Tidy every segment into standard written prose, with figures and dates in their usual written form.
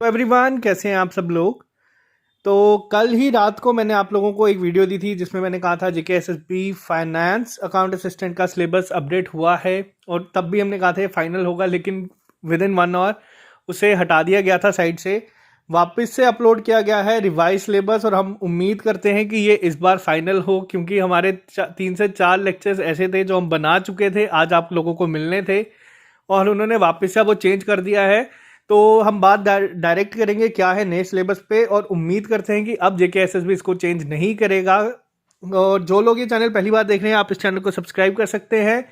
तो एवरीवन, कैसे हैं आप सब लोग। तो कल ही रात को मैंने आप लोगों को एक वीडियो दी थी जिसमें मैंने कहा था जेके एसएसबी फाइनेंस अकाउंट असिस्टेंट का सिलेबस अपडेट हुआ है और तब भी हमने कहा था फाइनल होगा, लेकिन विद इन 1 आवर उसे हटा दिया गया था साइड से। वापस से अपलोड किया गया है रिवाइज सिलेबस और हम उम्मीद करते हैं कि ये इस बार फाइनल हो, क्योंकि हमारे 3 से 4 लेक्चर्स ऐसे थे जो हम बना चुके थे, आज आप लोगों को मिलने थे और उन्होंने वापस से वो चेंज कर दिया है। तो हम बात डायरेक्ट करेंगे क्या है नए सिलेबस पे और उम्मीद करते हैं कि अब जेके एसएसबी इसको चेंज नहीं करेगा। और जो लोग ये चैनल पहली बार देख रहे हैं आप इस चैनल को सब्सक्राइब कर सकते हैं।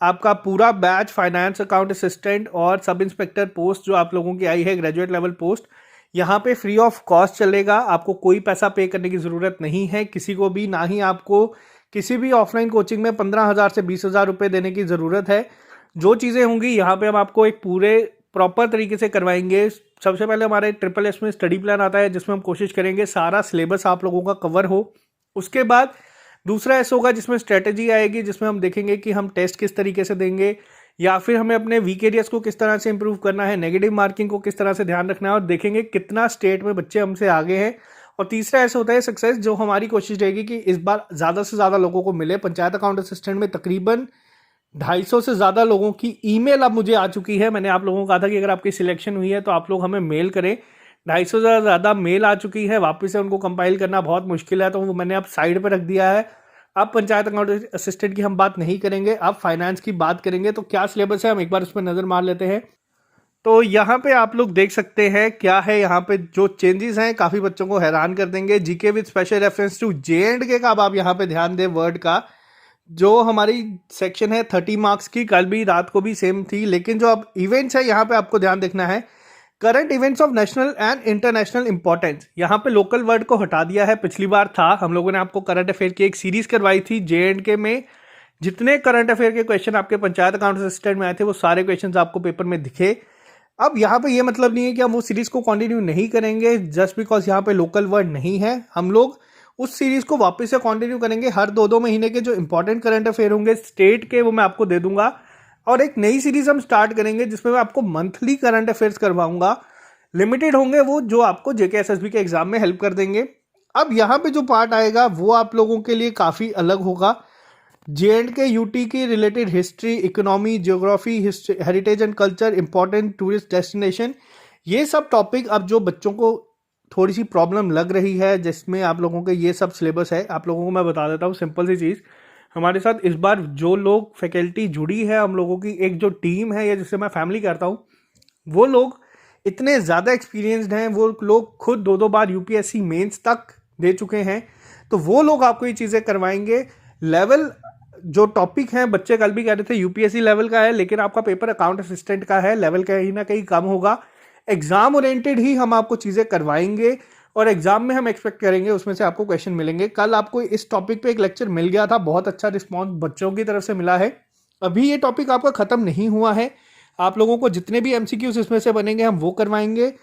आपका पूरा बैच फाइनेंस अकाउंट असिस्टेंट और सब इंस्पेक्टर पोस्ट जो आप लोगों की आई है ग्रेजुएट लेवल पोस्ट, यहाँ पे फ्री ऑफ कॉस्ट चलेगा। आपको कोई पैसा पे करने की ज़रूरत नहीं है किसी को भी, ना ही आपको किसी भी ऑफलाइन कोचिंग में 15,000 से 20,000 रुपये देने की ज़रूरत है। जो चीज़ें होंगी यहाँ पे हम आपको एक पूरे प्रॉपर तरीके से करवाएंगे। सबसे पहले हमारे SSS में स्टडी प्लान आता है जिसमें हम कोशिश करेंगे सारा सिलेबस आप लोगों का कवर हो। उसके बाद दूसरा एस होगा जिसमें स्ट्रेटेजी आएगी, जिसमें हम देखेंगे कि हम टेस्ट किस तरीके से देंगे या फिर हमें अपने वीक एरियाज को किस तरह से इंप्रूव करना है, नेगेटिव मार्किंग को किस तरह से ध्यान रखना है और देखेंगे कितना स्टेट में बच्चे हमसे आगे हैं। और तीसरा ऐसा होता है सक्सेस, जो हमारी कोशिश रहेगी कि इस बार ज़्यादा से ज़्यादा लोगों को मिले। पंचायत अकाउंट असिस्टेंट में तकरीबन 250 से ज़्यादा लोगों की ईमेल अब मुझे आ चुकी है। मैंने आप लोगों को कहा था कि अगर आपकी सिलेक्शन हुई है तो आप लोग हमें मेल करें। 250 से ज़्यादा मेल आ चुकी है, वापस से उनको कंपाइल करना बहुत मुश्किल है, तो वो मैंने अब साइड पर रख दिया है। अब पंचायत अकाउंट असिस्टेंट की हम बात नहीं करेंगे, अब फाइनेंस की बात करेंगे। तो क्या सिलेबस है हम एक बार उस पर नज़र मार लेते हैं। तो यहाँ पे आप लोग देख सकते हैं क्या है, यहाँ पे जो चेंजेस हैं काफ़ी बच्चों को हैरान कर देंगे। GK with special reference to JNK का अब आप यहाँ पे ध्यान दें वर्ड का। जो हमारी सेक्शन है 30 मार्क्स की, कल भी रात को भी सेम थी, लेकिन जो अब इवेंट्स है यहाँ पे आपको ध्यान देखना है। Current events of national and international importance, यहाँ पे लोकल वर्ड को हटा दिया है। पिछली बार था, हम लोगों ने आपको करंट अफेयर की एक सीरीज करवाई थी। JNK में जितने करंट अफेयर के क्वेश्चन आपके पंचायत अकाउंट असिस्टेंट में आए थे वो सारे क्वेश्चन आपको पेपर में दिखे। अब यहाँ पे ये मतलब नहीं है कि हम वो सीरीज को कंटिन्यू नहीं करेंगे जस्ट बिकॉज यहाँ पे लोकल वर्ड नहीं है। हम लोग उस सीरीज को वापस से कंटिन्यू करेंगे। हर 2-2 महीने के जो इंपॉर्टेंट करंट अफेयर होंगे स्टेट के वो मैं आपको दे दूंगा और एक नई सीरीज हम स्टार्ट करेंगे जिसमें मैं आपको मंथली करंट अफेयर्स करवाऊंगा। लिमिटेड होंगे वो, जो आपको जेके एसएसबी के एग्जाम में हेल्प कर देंगे। अब यहाँ पे जो पार्ट आएगा वो आप लोगों के लिए काफ़ी अलग होगा। JNK UT की related history, economy, geography, heritage and culture, important tourist destination, ये सब टॉपिक अब जो बच्चों को थोड़ी सी प्रॉब्लम लग रही है जिसमें आप लोगों के ये सब सिलेबस है, आप लोगों को मैं बता देता हूँ सिंपल सी चीज़। हमारे साथ इस बार जो लोग फैकल्टी जुड़ी है, हम लोगों की एक जो टीम है या जिससे मैं फैमिली करता हूँ, वो लोग इतने ज़्यादा एक्सपीरियंसड हैं। वो लोग खुद 2-2 बार UPSC मेंस तक दे चुके हैं, तो वो लोग आपको ये चीज़ें करवाएंगे। लेवल जो टॉपिक हैं, बच्चे कल भी कह रहे थे UPSC लेवल का है, लेकिन आपका पेपर अकाउंट असिस्टेंट का है, लेवल कहीं ना कहीं कम होगा। एग्जाम ओरिएंटेड ही हम आपको चीज़ें करवाएंगे और एग्जाम में हम एक्सपेक्ट करेंगे उसमें से आपको क्वेश्चन मिलेंगे। कल आपको इस टॉपिक पे एक लेक्चर मिल गया था, बहुत अच्छा रिस्पॉन्स बच्चों की तरफ से मिला है। अभी ये टॉपिक आपका ख़त्म नहीं हुआ है, आप लोगों को जितने भी MCQs इसमें से बनेंगे हम वो करवाएंगे।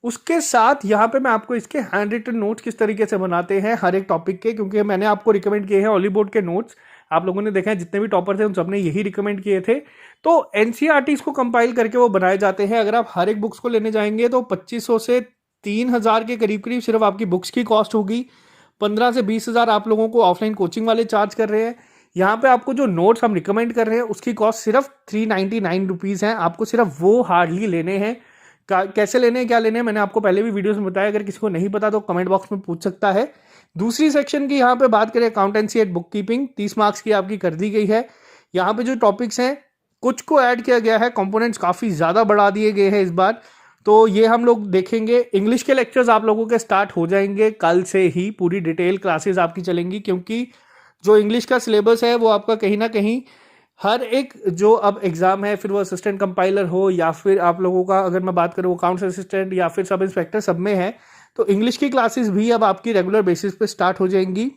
उसके साथ यहाँ पे मैं आपको इसके हैंड रिटन नोट्स किस तरीके से बनाते हैं हर एक टॉपिक के, क्योंकि मैंने आपको रिकमेंड किए हैं ऑली बोर्ड के नोट्स। आप लोगों ने देखा है जितने भी टॉपर थे उन सबने यही रिकमेंड किए थे। तो NCERTs को कंपाइल करके वो बनाए जाते हैं। अगर आप हर एक बुक्स को लेने जाएंगे तो 2500 से 3000 के करीब करीब सिर्फ आपकी बुक्स की कॉस्ट होगी। 15 से 20,000 आप लोगों को ऑफलाइन कोचिंग वाले चार्ज कर रहे हैं। यहाँ पे आपको जो नोट्स हम रिकमेंड कर रहे हैं उसकी कॉस्ट सिर्फ 399 रुपीज़ है। आपको सिर्फ वो हार्डली लेने हैं। कैसे लेने हैं, क्या लेने हैं, मैंने आपको पहले भी वीडियोस में बताया। अगर किसी को नहीं पता तो कमेंट बॉक्स में पूछ सकता है। दूसरी सेक्शन की यहाँ पे बात करें accountancy and book keeping, 30 marks की आपकी कर दी गई है। यहाँ पे जो टॉपिक्स हैं कुछ को ऐड किया गया है, कंपोनेंट्स काफ़ी ज़्यादा बढ़ा दिए गए हैं इस बार, तो ये हम लोग देखेंगे। इंग्लिश के लेक्चर्स आप लोगों के स्टार्ट हो जाएंगे कल से ही, पूरी डिटेल क्लासेस आपकी चलेंगी, क्योंकि जो इंग्लिश का सिलेबस है वो आपका कहीं ना कहीं हर एक जो अब एग्ज़ाम है, फिर वो असिस्टेंट कंपाइलर हो या फिर आप लोगों का अगर मैं बात करूँ अकाउंट्स असिस्टेंट या फिर सब इंस्पेक्टर, सब में है। तो इंग्लिश की क्लासेस भी अब आपकी रेगुलर बेसिस पे स्टार्ट हो जाएंगी।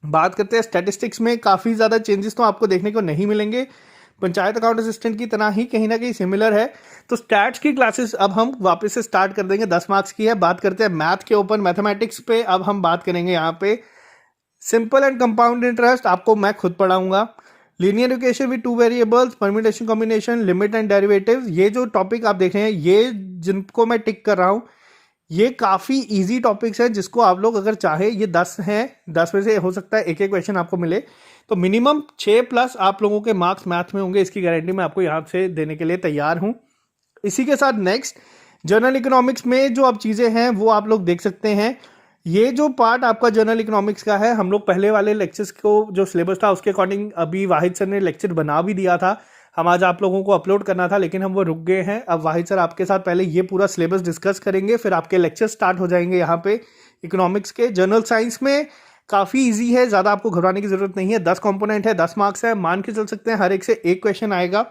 बात करते हैं स्टैटिस्टिक्स में, काफ़ी ज़्यादा चेंजेस तो आपको देखने को नहीं मिलेंगे, पंचायत अकाउंट असिस्टेंट की तरह ही कहीं ना कहीं सिमिलर है। तो स्टैट्स की क्लासेस अब हम वापस से स्टार्ट कर देंगे, 10 मार्क्स की है। बात करते हैं मैथ के ऊपर, मैथमेटिक्स पे अब हम बात करेंगे। यहाँ पे सिंपल एंड कंपाउंड इंटरेस्ट आपको मैं खुद पढ़ाऊंगा। Linear equation with two variables, permutation combination, limit and derivatives, ये जो टॉपिक आप देख रहे हैं, ये जिनको मैं टिक कर रहा हूँ, ये काफ़ी इजी टॉपिक्स हैं जिसको आप लोग अगर चाहे, ये 10 हैं, 10 में से हो सकता है एक एक क्वेश्चन आपको मिले, तो मिनिमम 6+ आप लोगों के मार्क्स मैथ में होंगे, इसकी गारंटी मैं आपको यहाँ से देने के लिए तैयार हूँ। इसी के साथ नेक्स्ट जनरल इकोनॉमिक्स में जो अब चीज़ें हैं वो आप लोग देख सकते हैं। ये जो पार्ट आपका जनरल इकोनॉमिक्स का है, हम लोग पहले वाले लेक्चर्स को जो सिलेबस था उसके अकॉर्डिंग अभी वाहिद सर ने लेक्चर बना भी दिया था, हम आज आप लोगों को अपलोड करना था, लेकिन हम वो रुक गए हैं। अब वाहिद सर आपके साथ पहले ये पूरा सिलेबस डिस्कस करेंगे, फिर आपके लेक्चर स्टार्ट हो जाएंगे यहाँ पे इकोनॉमिक्स के। जनरल साइंस में काफ़ी ईजी है, ज़्यादा आपको घबराने की जरूरत नहीं है। 10 कॉम्पोनेंट है, 10 मार्क्स है, मान के चल सकते हैं हर एक से एक क्वेश्चन आएगा।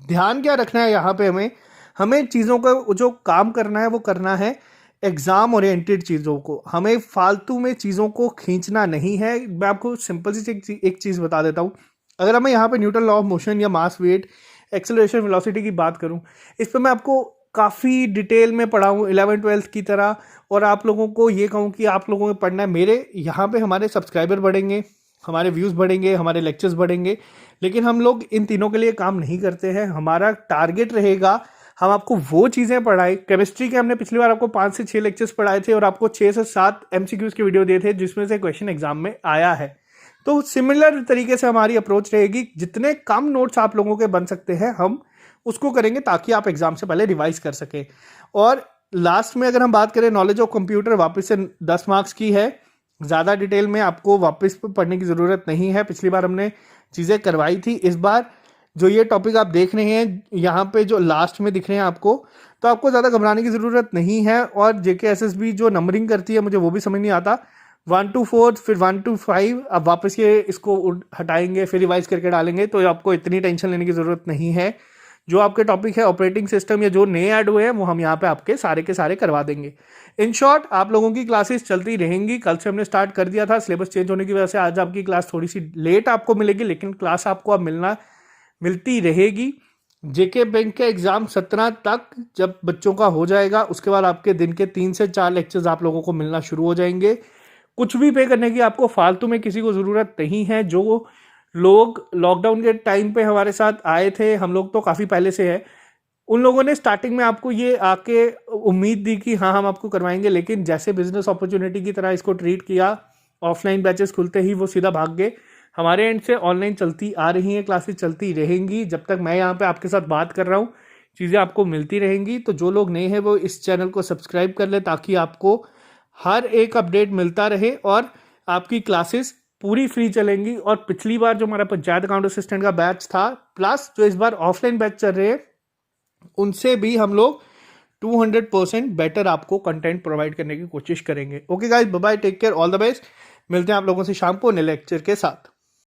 ध्यान क्या रखना है यहाँ पे, हमें चीज़ों का जो काम करना है वो करना है एग्जाम ओरिएंटेड चीज़ों को, हमें फालतू में चीज़ों को खींचना नहीं है। मैं आपको सिंपल सी एक चीज़ बता देता हूँ। अगर मैं यहाँ पे न्यूटन लॉ ऑफ मोशन या मास वेट एक्सेलरेशन वेलोसिटी की बात करूँ, इस पर मैं आपको काफ़ी डिटेल में पढ़ाऊँ 11th-12th की तरह, और आप लोगों को ये कहूँ कि आप लोगों को पढ़ना है। मेरे यहाँ पे हमारे सब्सक्राइबर बढ़ेंगे, हमारे व्यूज़ बढ़ेंगे, हमारे लेक्चर्स बढ़ेंगे, लेकिन हम लोग इन तीनों के लिए काम नहीं करते हैं। हमारा टारगेट रहेगा हम आपको वो चीज़ें पढ़ाएं। केमिस्ट्री के हमने पिछली बार आपको 5 से 6 लेक्चर्स पढ़ाए थे और आपको 6 से 7 MCQs के वीडियो दिए थे जिसमें से क्वेश्चन एग्जाम में आया है। तो सिमिलर तरीके से हमारी अप्रोच रहेगी, जितने कम नोट्स आप लोगों के बन सकते हैं हम उसको करेंगे ताकि आप एग्जाम से पहले रिवाइज कर सकें। और लास्ट में अगर हम बात करें नॉलेज ऑफ कंप्यूटर, वापस से 10 मार्क्स की है, ज़्यादा डिटेल में आपको वापस पढ़ने की ज़रूरत नहीं है। पिछली बार हमने चीज़ें करवाई थी, इस बार जो ये टॉपिक आप देख रहे हैं यहाँ पे जो लास्ट में दिख रहे हैं आपको, तो आपको ज़्यादा घबराने की ज़रूरत नहीं है। और JKSSB जो नंबरिंग करती है मुझे वो भी समझ नहीं आता, 1 to 4 फिर 1 to 5, अब वापस ये इसको हटाएंगे फिर रिवाइज करके डालेंगे, तो आपको इतनी टेंशन लेने की ज़रूरत नहीं है। जो आपके टॉपिक है ऑपरेटिंग सिस्टम या जो नए ऐड हुए हैं वो हम यहाँ पे आपके सारे के सारे करवा देंगे। इन शॉर्ट आप लोगों की क्लासेस चलती रहेंगी। कल से हमने स्टार्ट कर दिया था, सिलेबस चेंज होने की वजह से आज आपकी क्लास थोड़ी सी लेट आपको मिलेगी, लेकिन क्लास आपको अब मिलती रहेगी। JK बैंक के एग्ज़ाम 17 तक जब बच्चों का हो जाएगा, उसके बाद आपके दिन के 3 से 4 लेक्चर्स आप लोगों को मिलना शुरू हो जाएंगे। कुछ भी पे करने की आपको फालतू में किसी को ज़रूरत नहीं है। जो लोग लॉकडाउन के टाइम पे हमारे साथ आए थे, हम लोग तो काफ़ी पहले से है, उन लोगों ने स्टार्टिंग में आपको ये आके उम्मीद दी कि हाँ हम आपको करवाएंगे, लेकिन जैसे बिजनेस अपॉर्चुनिटी की तरह इसको ट्रीट किया, ऑफलाइन बैचेस खुलते ही वो सीधा भाग गए। हमारे एंड से ऑनलाइन चलती आ रही हैं, क्लासेस चलती रहेंगी, जब तक मैं यहाँ पे आपके साथ बात कर रहा हूँ चीज़ें आपको मिलती रहेंगी। तो जो लोग नए हैं वो इस चैनल को सब्सक्राइब कर ले ताकि आपको हर एक अपडेट मिलता रहे, और आपकी क्लासेस पूरी फ्री चलेंगी। और पिछली बार जो हमारा पंचायत अकाउंट असिस्टेंट का बैच था, प्लस जो इस बार ऑफलाइन बैच चल रहे हैं, उनसे भी हम लोग 200% बेटर आपको कंटेंट प्रोवाइड करने की कोशिश करेंगे। Okay guys, bye bye, take care, all the best. मिलते हैं आप लोगों से शाम को नए लेक्चर के साथ।